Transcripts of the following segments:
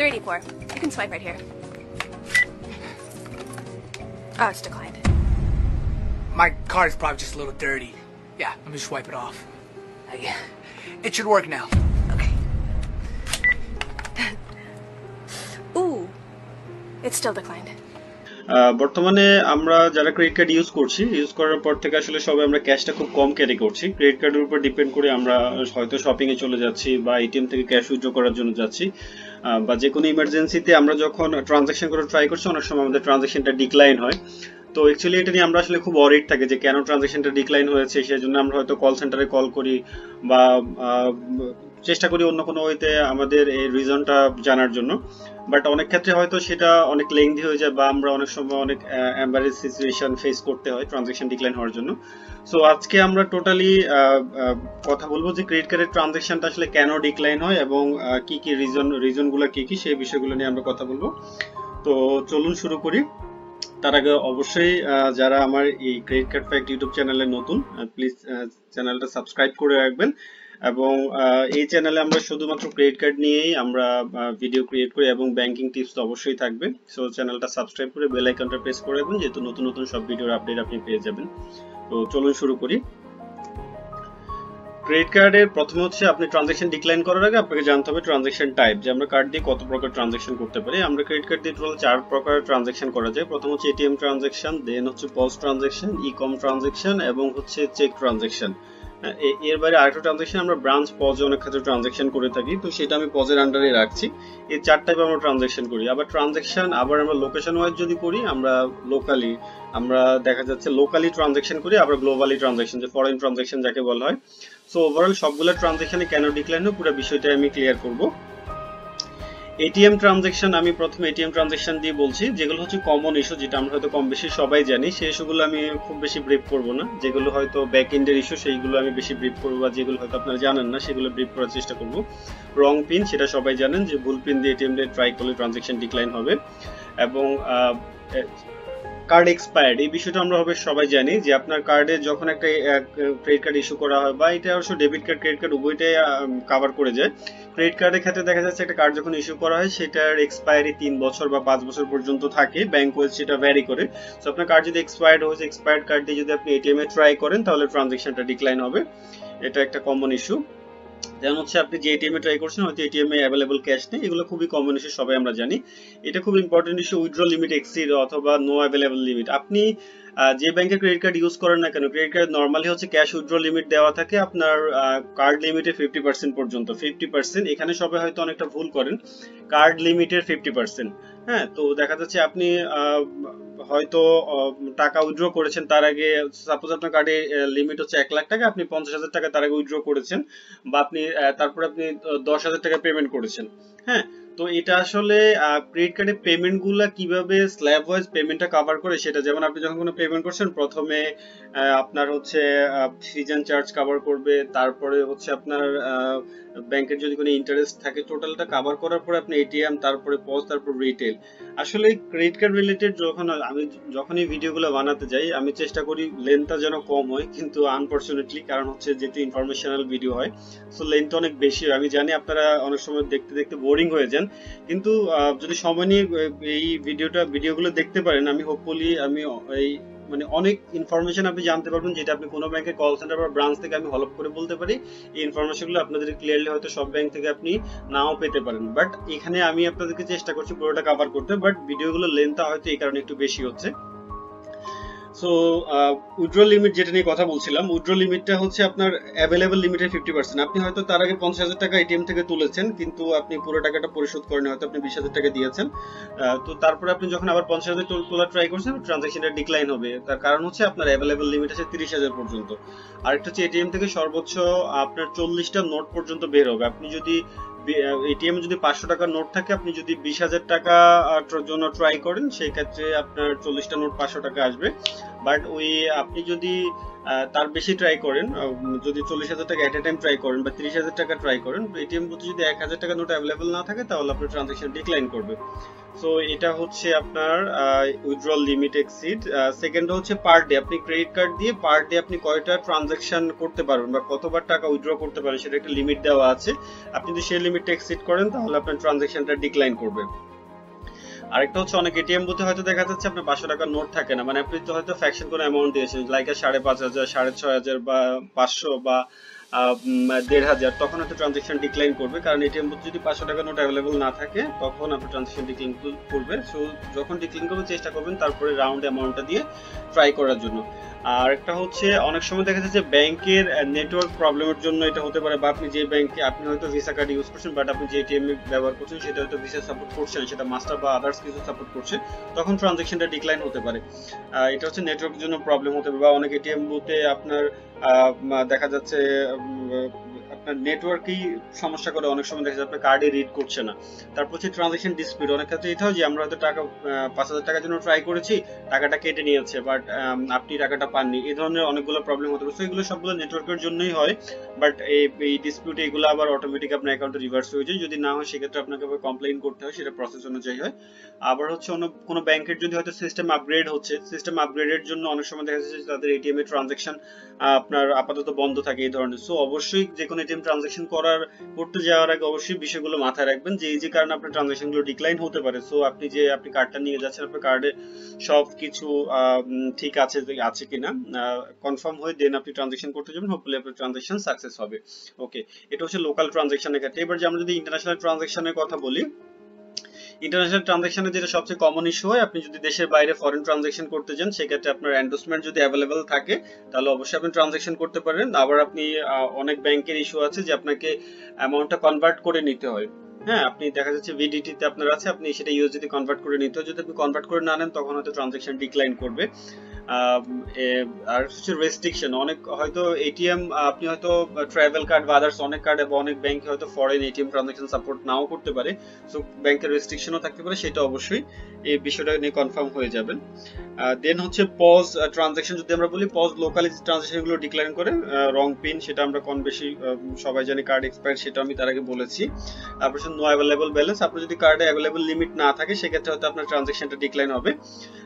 384. You can swipe right here. Oh, it's declined. My card is probably just a little dirty. Yeah, let me just wipe it off. It should work now. Okay. Ooh, it's still declined. বর্তমানে আমরা যারা credit card use করছি use করার পর থেকে আসলে সবাই আমরা ক্যাশটা খুব কম ক্যারি করছি ক্রেডিট কার্ডের উপর ডিপেন্ড করে আমরা হয়তো শপিং এ চলে যাচ্ছি বা এটিএম থেকে ক্যাশ উইথড্র করার জন্য যাচ্ছি বা যে কোনো ইমার্জেন্সিতে আমরা যখন ট্রানজাকশন করে ট্রাই করছি অনেক সময় আমাদের ট্রানজাকশনটা ডিক্লাইন হয় তো অ্যাকচুয়ালি এটা নিয়ে আমরা আসলে খুব ওয়ারিড থাকি যে কেন ট্রানজাকশনটা ডিক্লাইন হয়েছে সেজন্য আমরা হয়তো কল সেন্টারে কল করি বা চেষ্টা করি অন্য কোনো ওয়েতে আমাদের এই রিজনটা জানার জন্য বাট অনেক ক্ষেত্রে হয়তো সেটা অনেক লেংথি হয়ে যায় বা আমরা অনেক সময় অনেক এমবারেজ সিচুয়েশন ফেস করতে হয় ট্রানজাকশন ডিক্লাইন হওয়ার জন্য সো আজকে আমরা টোটালি কথা বলবো যে ক্রেডিট কার্ডের ট্রানজাকশনটা আসলে কেন ডিক্লাইন হয় এবং কি কি রিজনগুলো কি কি সেই বিষয়গুলো নিয়ে আমরা কথা বলবো তো চলুন শুরু করি তার আগে অবশ্যই যারা আমার এই ক্রেডিট কার্ড ফ্যাক্ট ইউটিউব চ্যানেলে নতুন প্লিজ চ্যানেলটা সাবস্ক্রাইব করে রাখবেন এবং এই চ্যানেলে আমরা শুধুমাত্র ক্রেডিট কার্ড নিয়েই আমরা ভিডিও ক্রিয়েট করি এবং ব্যাংকিং টিপস তো অবশ্যই থাকবে সো চ্যানেলটা সাবস্ক্রাইব করে বেল আইকনটা প্রেস করে রাখবেন যেহেতু নতুন নতুন সব ভিডিওর আপডেট আপনি পেয়ে যাবেন তো চলুন শুরু করি ক্রেডিট কার্ডের প্রথমে হচ্ছে আপনি ট্রানজাকশন ডিক্লাইন করার আগে আপনাকে জানতে হবে ট্রানজাকশন টাইপ যে আমরা কার্ড দিয়ে কত প্রকার ট্রানজাকশন করতে পারি আমরা ক্রেডিট কার্ড দিয়ে টোটাল 4 প্রকার ট্রানজাকশন করা যায় প্রথম হচ্ছে এটিএম ট্রানজাকশন দেন হচ্ছে POS ট্রানজাকশন ই-কম ট্রানজাকশন এবং হচ্ছে চেক ট্রানজাকশন এর বাইরে আরেকটা ট্রানজাকশন আমরা ব্রাঞ্চ POS এ অনেক ক্ষেত্রে ট্রানজাকশন করে থাকি তো সেটা আমি POS এর আন্ডারে রাখছি এই চার টাইপে আমরা ট্রানজাকশন করি আবার ট্রানজাকশন আবার আমরা লোকেশন ওয়াইজ যদি করি আমরা লোকালি আমরা দেখা যাচ্ছে লোকালি ট্রানজাকশন করি আবার গ্লোবালি ট্রানজাকশন যে ফরেন ট্রানজাকশন যাকে বলা হয় সো ওভারঅল সবগুলো ট্রানজাকশনে কেন ডিক্লাইন হয় পুরো বিষয়টা আমি ক্লিয়ার করব এটিএম ট্রানজাকশন আমি প্রথমে এটিএম ট্রানজাকশন দিয়ে বলছি যেগুলো হচ্ছে কমন ইস্যু যেটা আমরা হয়তো কম বেশি সবাই জানি সেই ইস্যুগুলো আমি খুব বেশি ব্রিফ করব না যেগুলো হয়তো ব্যাক এন্ডের ইস্যু সেইগুলো আমি বেশি ব্রিফ করব বা যেগুলো হয়তো আপনারা জানেন না সেগুলো ব্রিফ করার চেষ্টা করব রং পিন সেটা সবাই জানেন যে ভুল পিন দিয়ে এটিএম দিয়ে ট্রাই করলে ট্রানজাকশন ডিক্লাইন হবে এবং কার্ড এক্সপায়ার্ড এই বিষয়টা আমরা হবে সবাই জানি যে আপনার কার্ডে যখন একটা ক্রেডিট কার্ড ইস্যু করা হয় বা এটা অবশ্য ডেবিট কার্ড ক্রেডিট কার্ড উভয়টাই কভার করে যায় ক্রেডিট কার্ডের ক্ষেত্রে দেখা যাচ্ছে একটা কার্ড যখন ইস্যু করা হয় সেটার এক্সপায়ারি 3 বছর বা 5 বছর পর্যন্ত থাকে ব্যাংক ওয়াইজ সেটা ভ্যারি করে সো আপনার কার্ড যদি এক্সপায়ার্ড হয়েছে এক্সপায়ার্ড কার্ড দিয়ে যদি আপনি এটিএম এ ট্রাই করেন তাহলে ট্রানজাকশনটা ডিক্লাইন হবে এটা একটা কমন ইস্যু যেমন হচ্ছে আপনি যে এটিএম এ ট্রাই করছেন হয়তো এটিএম এ অ্যাভেলেবল ক্যাশ নেই এগুলো খুবই কমন ইস্যু সবাই আমরা জানি এটা খুব important issue withdraw limit exceed অথবা নো অ্যাভেলেবল লিমিট আপনি যে ব্যাংকে ক্রেডিট কার্ড ইউজ করেন না কেন ক্রেডিট কার্ড নরমালি হচ্ছে ক্যাশ উইথড্র লিমিট দেওয়া থাকে আপনার কার্ড লিমিটের 50% পর্যন্ত 50% এখানে সবাই হয়তো অনেকটা ভুল করেন কার্ড লিমিটের 50% হ্যাঁ তো দেখা যাচ্ছে আপনি হয়তো টাকা উইথড্র করেছেন তার আগে সাপোজ আপনার কার্ডে লিমিট হচ্ছে 1 লাখ টাকা আপনি 50,000 টাকা তার আগে উইথড্র করেছেন বা আপনি তারপর আপনি 10,000 টাকা পেমেন্ট করেছেন হ্যাঁ তো এটা আসলে ক্রেডিট কার্ডের পেমেন্ট গুলা কিভাবে স্ল্যাব ওয়াইজ পেমেন্টটা কভার করে সেটা যেমন আপনি যখন কোনো পেমেন্ট করছেন প্রথমে আপনার হচ্ছে ফিজ এন্ড চার্জ কভার করবে তারপরে হচ্ছে আপনার ব্যাংকের যদি কোনো ইন্টারেস্ট থাকে টোটালটা কভার করার পরে আপনি এটিএম তারপরে POS তারপর রিটেল আসলে ক্রেডিট কার্ড রিলেটেড যখন এই ভিডিওগুলো বানাতে যাই আমি চেষ্টা করি লেন্থটা যেন কম হয় কিন্তু আনফরচুনেটলি কারণ হচ্ছে যেহেতু ইনফরমেশনাল ভিডিও হয় সো লেন্থ অনেক বেশি হয় আমি জানি আপনারা অনেক সময় দেখতে দেখতে বোরিং হয়ে যান কিন্তু যদি সময় নিয়ে এই ভিডিওগুলো দেখতে পারেন আমি হোপফুলি আমি এই মানে অনেক ইনফরমেশন আপনি জানতে পারবেন যেটা আপনি কোনো ব্যাংকের কল সেন্টার বা ব্রাঞ্চ থেকে আমি হলপ করে বলতে পারি এই ইনফরমেশনগুলো আপনাদের ক্লিয়ারলি হয়তো সব ব্যাংক থেকে আপনি নাও পেতে পারেন বাট এখানে আমি আপনাদেরকে চেষ্টা করছি পুরোটা কভার করতে বাট ভিডিওগুলো লেন্থটা হয়তো এই কারণে একটু বেশি হচ্ছে সো উইথড্র লিমিট যেটা নিয়ে কথা বলছিলাম উইথড্র লিমিটটা হচ্ছে আপনার অ্যাভেলেবল লিমিটের 50% আপনি হয়তো তার আগে 50,000 টাকা এটিএম থেকে তুলেছেন কিন্তু আপনি পুরো টাকাটা পরিশোধ করেন হয়তো আপনি 20,000 টাকা দিয়েছেন তো তারপরে আপনি যখন আবার 50,000 তোলা ট্রাই করছেন ট্রানজাকশনটা ডিক্লাইন হবে তার কারণ হচ্ছে আপনার অ্যাভেলেবল লিমিট আছে 30,000 পর্যন্ত আরেকটা হচ্ছে এটিএম থেকে সর্বোচ্চ আপনার 40টা নোট পর্যন্ত বের হবে আপনি যদি এটিএম যদি 500 টাকার নোট থাকে আপনি যদি 20,000 টাকা জন্য ট্রাই করেন সেই ক্ষেত্রে আপনার 40টা নোট 500 টাকা আসবে বাট ওই আপনি যদি তার বেশি ট্রাই করেন, যদি 40,000 টাকা এট এ টাইম ট্রাই করেন বা 30,000 টাকা ট্রাই করেন, এটিএম বুথে যদি 1,000 টাকা নোট অ্যাভেলেবল না থাকে তাহলে আপনার ট্রানজাকশন ডিক্লাইন করবে। সো এটা হচ্ছে আপনার উইথড্রল লিমিট এক্সিড। সেকেন্ড হচ্ছে পার ডে, আপনি ক্রেডিট কার্ড দিয়ে পার ডে আপনি কয়টা ট্রানজাকশন করতে পারবেন বা কতবার টাকা উইথড্র করতে পারেন সেটা একটা লিমিট দেওয়া আছে। আপনি যদি সেই লিমিটটা এক্সিড করেন তাহলে আপনার ট্রানজাকশনটা ডিক্লাইন করবে। আরেকটা হচ্ছে অনেক এটিএম বুথে হয়তো দেখা যাচ্ছে আপনার 500 টাকার নোট থাকে না, মানে আপনি তো হয়তো ফ্র্যাকশন কোনো অ্যামাউন্ট দিয়েছেন লাইক 5,500, 6,500 বা 500 বা 1,500, তখন হয়তো ট্রানজাকশন ডিক্লাইন করবে, কারণ এটিএম বুথে যদি 500 টাকার নোট অ্যাভেলেবল না থাকে তখন আপনার ট্রানজাকশন ডিক্লাইন করবে। সো যখন ডিক্লাইন করবেন চেষ্টা করবেন তারপরে রাউন্ড অ্যামাউন্টটা দিয়ে ট্রাই করার জন্য। আর একটা হচ্ছে অনেক সময় দেখা যাচ্ছে ব্যাংকের নেটওয়ার্ক প্রবলেমের জন্য এটা হতে পারে, বা আপনি যে ব্যাংকে আপনি হয়তো ভিসা কার্ড ইউজ করছেন বাট আপনি যে এটিএম ব্যবহার করছেন সেটা হয়তো ভিসা সাপোর্ট করছে না, সেটা মাস্টার বা আদার্স কিছু সাপোর্ট করছে, তখন ট্রানজাকশনটা ডিক্লাইন হতে পারে। এটা হচ্ছে নেটওয়ার্কের জন্য প্রবলেম হতে পারে, বা অনেক এটিএম বুথে আপনার দেখা যাচ্ছে আপনার নেটওয়ার্কই সমস্যা করে, অনেক সময় দেখা যাচ্ছে আপনার কার্ডে রিড করছে না। তারপর হচ্ছে ট্রানজাকশন ডিসপিউট, অনেক ক্ষেত্রে এটা হয় যে আমরা হয়তো টাকা 5,000 টাকার জন্য ট্রাই করেছি, টাকাটা কেটে নিয়েছে বাট আপনি টাকাটা পাননি, এই ধরনের অনেকগুলো প্রবলেম হতে পারে। সো এগুলো সবগুলো নেটওয়ার্কের জন্যই হয়, বাট এই ডিসপিউট এগুলো আবার অটোমেটিক আপনার অ্যাকাউন্টে রিভার্স হয়ে যায়, যদি না হয় সেক্ষেত্রে আপনাকে আবার কমপ্লেইন করতে হয়, সেটা প্রসেস অনুযায়ী হয়। আবার হচ্ছে অন্য কোনো ব্যাংকের যদি হয়তো সিস্টেম আপগ্রেড হচ্ছে, সিস্টেম আপগ্রেডের জন্য অনেক সময় দেখা যাচ্ছে তাদের এটিএম এর ট্রানজাকশন আপনার আপাতত বন্ধ থাকে এই ধরনের। সো অবশ্যই যে কোনো এটিএম ট্রানজাকশন করতে যাওয়ার আগে অবশ্যই বিষয়গুলো মাথায় রাখবেন যে এই যে কারণে আপনার ট্রানজাকশনগুলো ডিক্লাইন হতে পারে। সো আপনি কার্ডটা নিয়ে যাচ্ছেন, আপনার কার্ডে সব কিছু ঠিক আছে কিনা কনফার্ম হয়ে দেন আপনি ট্রানজাকশন করতে যাবেন, হোপফুলি আপনার ট্রানজাকশন সাকসেস হবে। ওকে, এটা হচ্ছে লোকাল ট্রানজাকশনের ক্ষেত্রে। এবার যে আমরা যদি ইন্টারন্যাশনাল ট্রানজাকশনের কথা বলি, ইন্টারন্যাশনাল ট্রানজাকশনে যেটা সবচেয়ে কমন ইস্যু হয়, আপনি যদি দেশের বাইরে ফরেন ট্রানজাকশন করতে যান সেক্ষেত্রে আপনার এন্ডোর্সমেন্ট যদি অ্যাভেলেবল থাকে তাহলে অবশ্যই আপনি ট্রানজাকশন করতে পারেন। আবার আপনি অনেক ব্যাংকের ইস্যু আছে যে আপনাকে অ্যামাউন্টটা কনভার্ট করে নিতে হয়। হ্যাঁ, আপনি দেখা যাচ্ছে ভিডিটি তে আপনার আছে, আপনি সেটা ইউএসডি তে কনভার্ট করে নিতে হয়, যদি আপনি কনভার্ট করে না নেন তখন হয়তো ট্রানজাকশন ডিক্লাইন করবে। আর হচ্ছে রেস্ট্রিকশন, অনেক হয়তো এটিএম আপনি হয়তো ট্রাভেল কার্ড বা আদার্স অনেক কার্ড এবং অনেক ব্যাংকে হয়তো ফরেন এটিএম ট্রানজাকশন সাপোর্ট নাও করতে পারে, সো ব্যাংকের রেস্ট্রিকশনও থাকতে পারে, সেটা অবশ্যই এই বিষয়টা নিয়ে কনফার্ম হয়ে যাবেন। দেন হচ্ছে পজ ট্রানজাকশন, যদি আমরা বলি পজ লোকালি ট্রানজাকশন গুলো ডিক্লাইন করে, রং পিন সেটা আমরা কম বেশি সবাই জানি, কার্ড এক্সপায়ার সেটা আমি তার আগে বলেছি। তারপর নো অ্যাভেলেবল ব্যালেন্স, আপনার যদি কার্ডে অ্যাভেলেবল লিমিট না থাকে সেক্ষেত্রে হয়তো আপনার ট্রানজাকশনটা ডিক্লাইন হবে।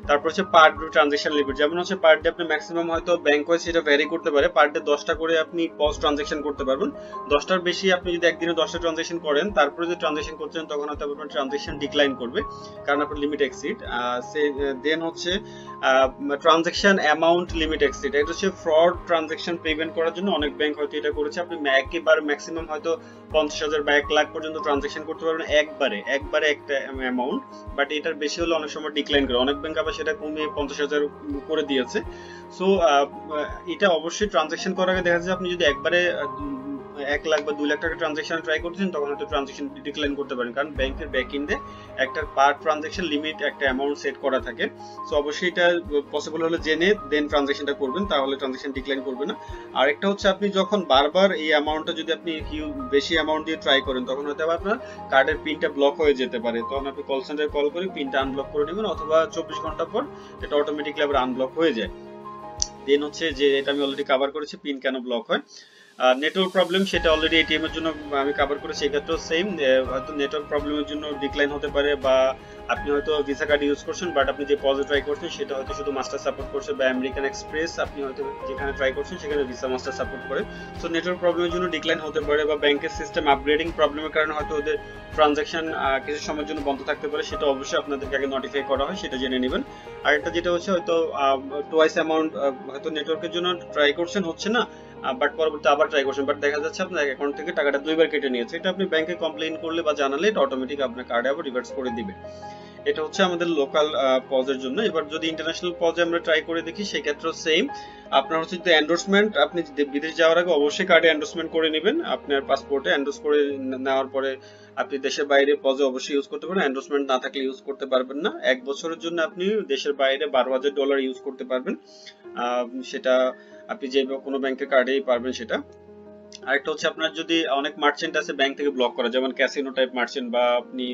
তারপর হচ্ছে পার ডে ট্রানজাকশন লিমিট, যেমন হচ্ছে পার ডে আপনি ম্যাক্সিমাম হয়তো ব্যাংক ওয়াইজ সেটা ভ্যারি করতে পারে, পার ডে 10টা করে আপনি পজ ট্রানজাকশন করতে পারবেন। 10টার বেশি আপনি যদি একদিনে 10টা ট্রানজাকশন করেন তারপরে যদি ট্রানজাকশন করছেন তখন হয়তো আপনার ট্রানজাকশন ডিক্লাইন করবে, কারণ আপনার লিমিট এক্সিড। দেন হচ্ছে ট্রানজাকশন অ্যামাউন্ট লিমিট এক্সিড, এটা হচ্ছে ফ্রড ট্রানজাকশন প্রিভেন্ট করার জন্য অনেক ব্যাংক হয়তো এটা করেছে, আপনি একেবারে ম্যাক্সিমাম হয়তো 50,000 বা 1 লাখ পর্যন্ত ট্রানজাকশন করতে পারবেন একবারে একটা অ্যামাউন্ট, বাট এটার বেশি হলে অনেক সময় ডিক্লাইন করে, অনেক ব্যাংক আবার সেটা কমিয়ে 50,000 করে দিয়েছে। সো এটা অবশ্যই ট্রানজাকশন করার আগে দেখা যাচ্ছে আপনি যদি একবারে 1 লাখ বা 2 লাখ টাকা ট্রানজাকশন ট্রাই করছেন তখন হয়তো ট্রানজাকশন ডিক্লাইন করতে পারেন, কারণ ব্যাংকের ব্যাক এন্ডে একটা পার ট্রানজাকশন লিমিট একটা অ্যামাউন্ট সেট করা থাকে। সো অবশ্যই এটা পসিবল হলে জেনে দেন ট্রানজাকশনটা করবেন, তাহলে ট্রানজাকশন ডিক্লাইন করবে না। আর একটা হচ্ছে আপনি যখন বারবার এই অ্যামাউন্টটা যদি আপনি বেশি অ্যামাউন্ট দিয়ে ট্রাই করেন তখন হয়তো আপনার কার্ডের পিনটা ব্লক হয়ে যেতে পারে, তখন আপনি কল সেন্টারে কল করে পিনটা আনব্লক করে নেবেন, অথবা 24 ঘন্টা পর এটা অটোমেটিক্যালি আবার আনব্লক হয়ে যায়। দেন হচ্ছে যে এটা আমি অলরেডি কভার করেছি, পিন কেন ব্লক হয়। নেটওয়ার্ক প্রবলেম সেটা অলরেডি এটিএম এর জন্য আমি কভার করেছি, এক্ষেত্রেও সেম, হয়তো নেটওয়ার্ক প্রবলেমের জন্য ডিক্লাইন হতে পারে, বা আপনি হয়তো ভিসা কার্ড ইউজ করছেন বাট আপনি যে পজে ট্রাই করছেন সেটা হয়তো শুধু মাস্টার সাপোর্ট করছে, বা আমেরিকান এক্সপ্রেস আপনি হয়তো যেখানে ট্রাই করছেন সেখানে ভিসা মাস্টার সাপোর্ট করে। সো নেটওয়ার্ক প্রবলেমের জন্য ডিক্লাইন হতে পারে, বা ব্যাংকের সিস্টেম আপগ্রেডিং প্রবলেমের কারণে হয়তো ওদের ট্রানজাকশন কিছু সময়ের জন্য বন্ধ থাকতে পারে, সেটা অবশ্যই আপনাদেরকে আগে নোটিফাই করা হয়, সেটা জেনে নেবেন। আরেকটা যেটা হচ্ছে হয়তো টোয়াইস অ্যামাউন্ট হয়তো নেটওয়ার্কের জন্য ট্রাই করছেন হচ্ছে না, বাট পরবর্তী আবার ট্রাই করছেন, বাট দেখা যাচ্ছে আপনার অ্যাকাউন্ট থেকে টাকাটা 2বার কেটে নিয়েছে, এটা আপনি ব্যাংকে কমপ্লেইন করলে বা জানালে এটা অটোমেটিক আপনার কার্ডে আবার রিভার্স করে দিবে। এটা হচ্ছে আমাদের লোকাল পজের জন্য। এবার যদি ইন্টারন্যাশনাল পজে আমরা ট্রাই করে দেখি সেক্ষেত্রে সেম, আপনার হচ্ছে যদি এন্ডোর্সমেন্ট, আপনি বিদেশ যাওয়ার আগে অবশ্যই কার্ডে এন্ডোর্সমেন্ট করে নেবেন, আপনার পাসপোর্টে এন্ডোর্স করে নেওয়ার পরে আপনি দেশের বাইরে পজে অবশ্যই ইউজ করতে পারেন, এন্ডোর্সমেন্ট না থাকলে ইউজ করতে পারবেন না। 1 বছরের জন্য আপনি দেশের বাইরে $12,000 ইউজ করতে পারবেন, সেটা আপনি যে কোনো ব্যাংকের কার্ডেই পারবেন সেটা। আরেকটা হচ্ছে আপনার যদি অনেক মার্চেন্ট আছে ব্যাংক থেকে ব্লক করা, যেমন ক্যাসিনো টাইপ মার্চেন্ট বা আপনি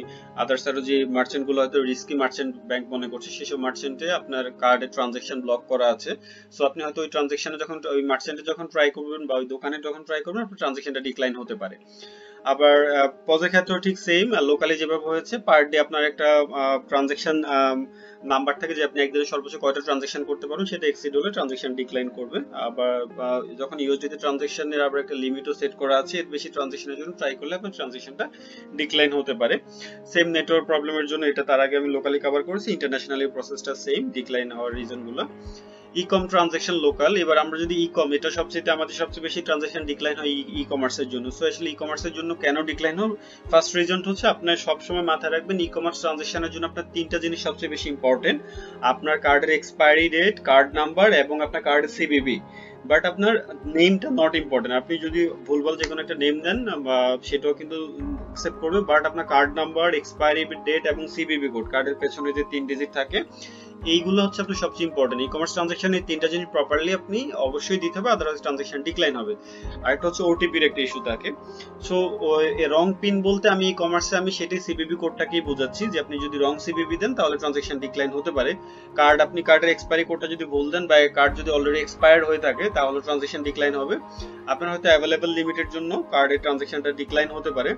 আদার্স আরো যে মার্চেন্ট গুলো হয়তো রিস্কি মার্চেন্ট ব্যাংক মনে করছে, সেসব মার্চেন্টে আপনার কার্ডে ট্রানজাকশন ব্লক করা আছে। সো আপনি হয়তো ওই ট্রানজাকশনে যখন ওই মার্চেন্টে যখন ট্রাই করবেন বা ওই দোকানে যখন ট্রাই করবেন, আপনার ট্রানজাকশনটা ডিক্লাইন হতে পারে। আবার পজের ক্ষেত্রেও ঠিক সেম, লোকালি যেভাবে হয়েছে পার ডে আপনার একটা ট্রানজাকশন নাম্বার থাকে যে আপনি একদিনে সর্বোচ্চ কয়টা ট্রানজাকশন করতে পারবেন, সেটা এক্সিড হলে ট্রানজাকশন ডিক্লাইন করবে। আবার যখন ইউএসডিতে ট্রানজাকশনের আবার একটা লিমিটও সেট করা আছে, এর বেশি ট্রানজাকশনের জন্য ট্রাই করলে আপনার ট্রানজাকশনটা ডিক্লাইন হতে পারে। সেম নেটওয়ার্ক প্রবলেমের জন্য এটা তার আগে আমি লোকালি কভার করেছি, ইন্টারন্যাশনালি প্রসেসটা সেম ডিক্লাইন হওয়ার রিজন গুলো। ই-কম ট্রানজাকশন লোকাল, এবার আমরা যদি ই-কম, এটা সবচেয়ে আমাদের সবচেয়ে বেশি ট্রানজাকশন ডিক্লাইন হয় ই-কমার্সের জন্য। সো আসলে ই-কমার্সের জন্য কেন ডিক্লাইন হয়, ফার্স্ট রিজন হচ্ছে আপনার সবসময় মাথায় রাখবেন ই-কমার্স ট্রানজাকশনের জন্য আপনার তিনটা জিনিস সবচেয়ে বেশি ইম্পর্টেন্ট, আপনার কার্ডের এক্সপায়ারি ডেট, কার্ড নাম্বার এবং আপনার কার্ডের সিবিবি। বাট আপনার নেমটা নট ইম্পর্টেন্ট, আপনি যদি ভুলভাল যে কোনো একটা নেম দেন বা সেটাও কিন্তু অ্যাকসেপ্ট করবে, বাট আপনার কার্ড নাম্বার, এক্সপায়ারি ডেট এবং সিবিবি কোড, কার্ডের পেছনে যে 3 ডিজিট থাকে, এইগুলো হচ্ছে আপনার সবচেয়ে ইম্পর্টেন্ট। ই-কমার্স ট্রানজাকশন এই তিনটা জিনিস প্রপারলি আপনি অবশ্যই দিতে হবে, আদারওয়াইজ ট্রানজাকশন ডিক্লাইন হবে। আরেকটা হচ্ছে ওটিপির একটা ইস্যু থাকে। সো রং পিন বলতে আমি ই-কমার্সে আমি সেটাই সিবিবি কোডটাকেই বোঝাচ্ছি, যে আপনি যদি রং সিবিবি দেন তাহলে ট্রানজাকশন ডিক্লাইন হতে পারে। আপনি কার্ডের এক্সপায়ারি কোডটা যদি ভুল দেন বা কার্ড যদি অলরেডি এক্সপায়ার্ড হয়ে থাকে তাহলে ট্রানজাকশন ডিক্লাইন হবে। আপনার হয়তো অ্যাভেলেবল লিমিটের জন্য কার্ডের ট্রানজাকশনটা ডিক্লাইন হতে পারে।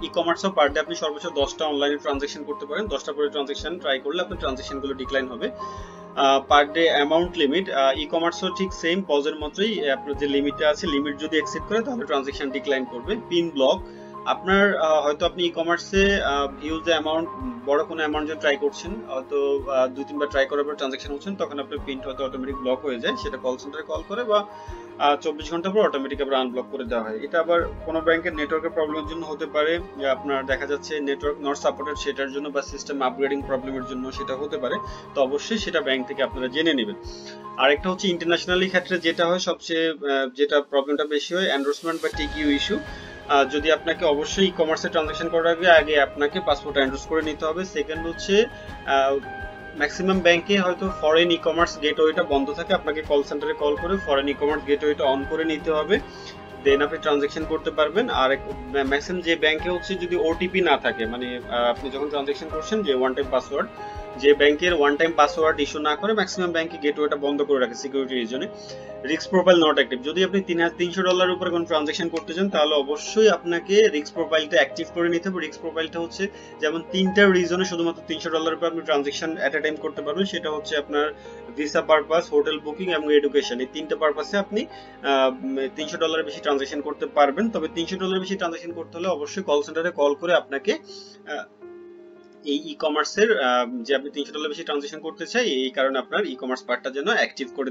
ই-কমার্সও পার ডে আপনি সর্বোচ্চ 10টা অনলাইনে ট্রানজাকশন করতে পারেন, 10টা করে ট্রানজাকশন ট্রাই করলে আপনার ট্রানজাকশন গুলো ডিক্লাইন হবে। পার ডে অ্যামাউন্ট লিমিট, ই-কমার্সও ঠিক সেম পজের মতোই, আপনার যে লিমিটটা আছে লিমিট যদি এক্সিড করে তাহলে ট্রানজাকশন ডিক্লাইন করবে। পিন ব্লক, আপনার হয়তো আপনি ই-কমার্সে হিউজ অ্যামাউন্ট, বড় কোনো অ্যামাউন্ট যে ট্রাই করছেন, হয়তো 2-3 বার ট্রাই করার পর ট্রানজাকশন হচ্ছেন, তখন আপনার পিনটা হয়তো অটোমেটিক ব্লক হয়ে যায়, সেটা কল সেন্টারে কল করে বা 24 ঘন্টা পর অটোমেটিক আবার আনব্লক করে দেওয়া হয়। এটা আবার কোনো ব্যাংকের নেটওয়ার্কের প্রবলেমের জন্য হতে পারে, যে আপনার দেখা যাচ্ছে নেটওয়ার্ক নট সাপোর্টেড সেটার জন্য বা সিস্টেম আপগ্রেডিং প্রবলেমের জন্য সেটা হতে পারে। তো অবশ্যই সেটা ব্যাংক থেকে আপনারা জেনে নেবেন। আরেকটা হচ্ছে ইন্টারন্যাশনালি ক্ষেত্রে যেটা হয় সবচেয়ে, যেটা প্রবলেমটা বেশি হয়, এন্ডোর্সমেন্ট বা টিকিউ ইস্যু। যদি আপনাকে অবশ্যই ই-কমার্সে ট্রানজাকশন করার আগে আপনাকে পাসপোর্ট এন্ডোর্স করে নিতে হবে। সেকেন্ড হচ্ছে ম্যাক্সিমাম ব্যাংকে হয়তো ফরেন ই-কমার্স গেটওয়েটা বন্ধ থাকে, আপনাকে কল সেন্টারে কল করে ফরেন ই-কমার্স গেটওয়েটা অন করে নিতে হবে, দেন আপনি ট্রানজাকশন করতে পারবেন। আর ম্যাক্সিমাম যে ব্যাংকে হচ্ছে যদি ওটিপি না থাকে, মানে আপনি যখন ট্রানজাকশন করছেন যে ওয়ান টাইম পাসওয়ার্ড, যে ব্যাংকের ওয়ান টাইম পাসওয়ার্ড ইস্যু না করে ম্যাক্সিমাম ব্যাংকে গেটওয়েটা বন্ধ করে রাখে সিকিউরিটি রিজনে। রিস্ক প্রোফাইল নট অ্যাক্টিভ, যদি আপনি $3,300 উপরে কোনো ট্রানজাকশন করতে চান তাহলে অবশ্যই আপনাকে রিস্ক প্রোফাইলটা অ্যাক্টিভ করে নিতে হবে। রিস্ক প্রোফাইলটা হচ্ছে যেমন 3টা রিজনে শুধুমাত্র $300 উপরে আপনি ট্রানজাকশন এট এ টাইম করতে পারবেন, সেটা হচ্ছে আপনার ভিসা পারপাস, হোটেল বুকিং এবং এডুকেশন, এই 3টা পারপাসে আপনি $300 বেশি ট্রানজাকশন করতে পারবেন। তবে $300 বেশি ট্রানজাকশন করতে হলে অবশ্যই কল সেন্টারে কল করে আপনাকে এই ই-কমার্সের যে আপনি $300 বেশি ট্রানজাকশন করতে চাই, এই কারণে আপনার ই-কমার্স পার্টটা যেন অ্যাক্টিভ করে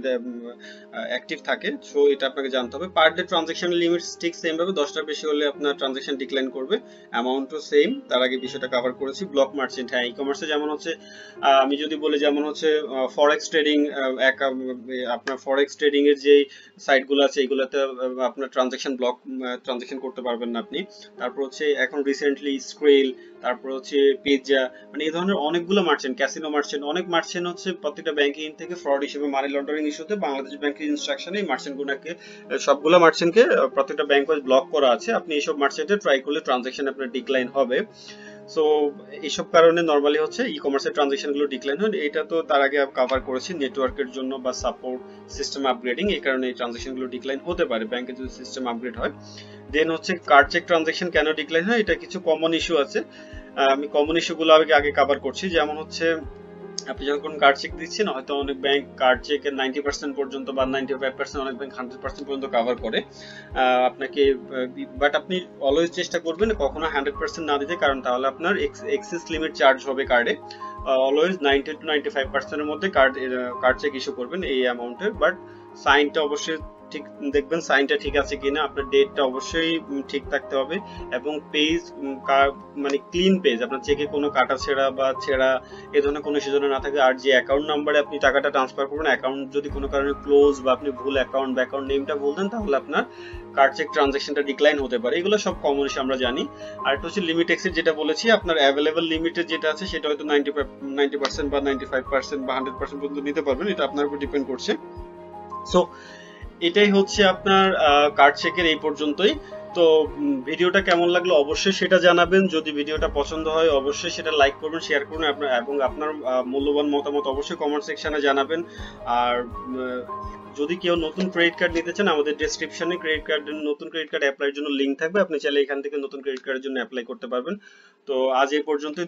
অ্যাক্টিভ থাকে। সো এটা আপনাকে জানতে হবে। পার ডে ট্রানজাকশন লিমিট ঠিক সেম ভাবে 10টার বেশি হলে আপনার ট্রানজাকশন ডিক্লাইন করবে, অ্যামাউন্টও সেম, তার আগে বিষয়টা কভার করেছি। ব্লক মার্চেন্ট, হ্যাঁ ই-কমার্সে যেমন হচ্ছে আমি যদি বলি যেমন হচ্ছে ফরেক্স ট্রেডিং, আপনার ফরেক্স ট্রেডিং এর যে সাইটগুলো আছে এগুলোতে আপনার ট্রানজাকশন করতে পারবেন না আপনি। তারপর হচ্ছে এখন রিসেন্টলি স্ক্রেল, তারপর হচ্ছে পিৎজা, মানে এই ধরনের অনেকগুলো মার্চেন্ট, ক্যাসিনো মার্চেন্ট, অনেক মার্চেন্ট হচ্ছে প্রত্যেকটা ব্যাংকিং থেকে ফ্রড হিসেবে মানি লন্ডারিং ইস্যুতে বাংলাদেশ ব্যাংকের ইনস্ট্রাকশনে এই মার্চেন্টগুলোকে, সবগুলো মার্চেন্টকে প্রত্যেকটা ব্যাংক ওয়াইজ ব্লক করা আছে। আপনি এইসব মার্চেন্টে ট্রাই করলে ট্রানজাকশন আপনার ডিক্লাইন হবে। সো এইসব কারণে নরমালি হচ্ছে ই-কমার্সের ট্রানজাকশন গুলো ডিক্লাইন হয়। এটা তো তার আগে কভার করেছি, নেটওয়ার্কের জন্য বা সাপোর্ট, সিস্টেম আপগ্রেডিং, এই কারণে এই ট্রানজাকশন গুলো ডিক্লাইন হতে পারে ব্যাংকে যদি সিস্টেম আপগ্রেড হয়। দেন হচ্ছে কার্ড চেক ট্রানজাকশন কেন ডিক্লাইন হয়, এটা কিছু কমন ইস্যু আছে, আমি কমন ইস্যুগুলো আগে কভার করছি। যেমন হচ্ছে আপনি যখন কার্ড চেক দিচ্ছেন, হয়তো অনেক ব্যাংক কার্ড চেকের 90% পর্যন্ত বা 95%, অনেক ব্যাংক 100% পর্যন্ত কভার করে আপনাকে, বাট আপনি অলওয়েজ চেষ্টা করবেন কখনো 100% না দিতে, কারণ তাহলে আপনার এক্সেস লিমিট চার্জ হবে কার্ডে। অলওয়েজ 90 to 95% এর মধ্যে কার্ড চেক ইস্যু করবেন এই অ্যামাউন্টের। বাট সাইনটা অবশ্যই ঠিক দেখবেন, সাইনটা ঠিক আছে কিনা, আপনার ডেটটা অবশ্যই ঠিক থাকতে হবে এবং পেজ মানে ক্লিন পেজ, আপনার চেকে কোনো কাটা ছেঁড়া বা ছেঁড়া এই ধরনের কোনো সেজন্য না থাকে। আর যে অ্যাকাউন্ট নাম্বারে আপনি টাকাটা ট্রান্সফার করবেন, অ্যাকাউন্ট যদি কোনো কারণে ক্লোজ বা আপনি ভুল অ্যাকাউন্ট বা অ্যাকাউন্ট নেমটা ভুল দেন, তাহলে আপনার কার্ড চেক ট্রানজাকশনটা ডিক্লাইন হতে পারে। এগুলো সব কমন ইস্যু আমরা জানি। আর একটা হচ্ছে লিমিট এক্সিড, যেটা বলেছি আপনার অ্যাভেলেবল লিমিটে যেটা আছে সেটা হয়তো 90% বা 95% বা 100% পর্যন্ত নিতে পারবেন, এটা আপনার উপর ডিপেন্ড করছে। সো এটাই হচ্ছে আপনার কার্ড চেকের এই পর্যন্তই। তো ভিডিওটা কেমন লাগলো অবশ্যই সেটা জানাবেন। যদি ভিডিওটা পছন্দ হয় অবশ্যই সেটা লাইক করবেন, শেয়ার করবেন এবং আপনার মূল্যবান মতামত অবশ্যই কমেন্ট সেকশনে জানাবেন। আর যদি কেউ নতুন ক্রেডিট কার্ড নিতে চান, আমাদের ডেসক্রিপশনে নতুন ক্রেডিট কার্ড অ্যাপ্লাইয়ের জন্য লিংক থাকবে, আপনি চাইলে এখান থেকে নতুন ক্রেডিট কার্ডের জন্য অ্যাপ্লাই করতে পারবেন। তো আজ এই পর্যন্তই।